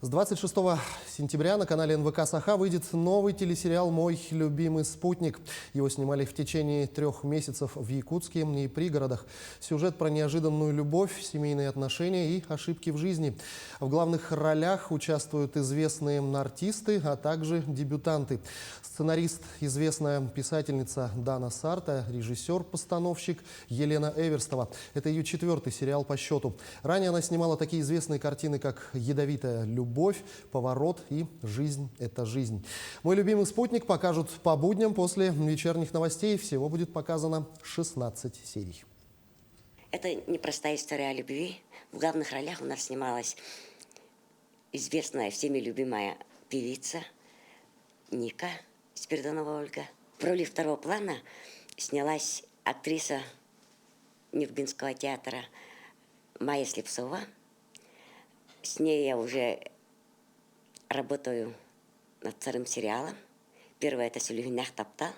С 26 сентября на канале НВК «Саха» выйдет новый телесериал «Мой любимый спутник». Его снимали в течение 3 месяцев в Якутске и пригородах. Сюжет про неожиданную любовь, семейные отношения и ошибки в жизни. В главных ролях участвуют известные артисты, а также дебютанты. Сценарист – известная писательница Дана Сарта, режиссер-постановщик Елена Эверстова. Это ее 4-й сериал по счету. Ранее она снимала такие известные картины, как «Ядовитая любовь», «Поворот» и «Жизнь – это жизнь». «Мой любимый спутник» покажут по будням после вечерних новостей. Всего будет показано 16 серий. Это непростая история о любви. В главных ролях у нас снималась известная, всеми любимая певица Ника Спиридонова Ольга. В роли второго плана снялась актриса Нюрбинского театра Майя Слепцова. С ней я уже работаю над вторым сериалом. Первый – это «Сулейман Таптал».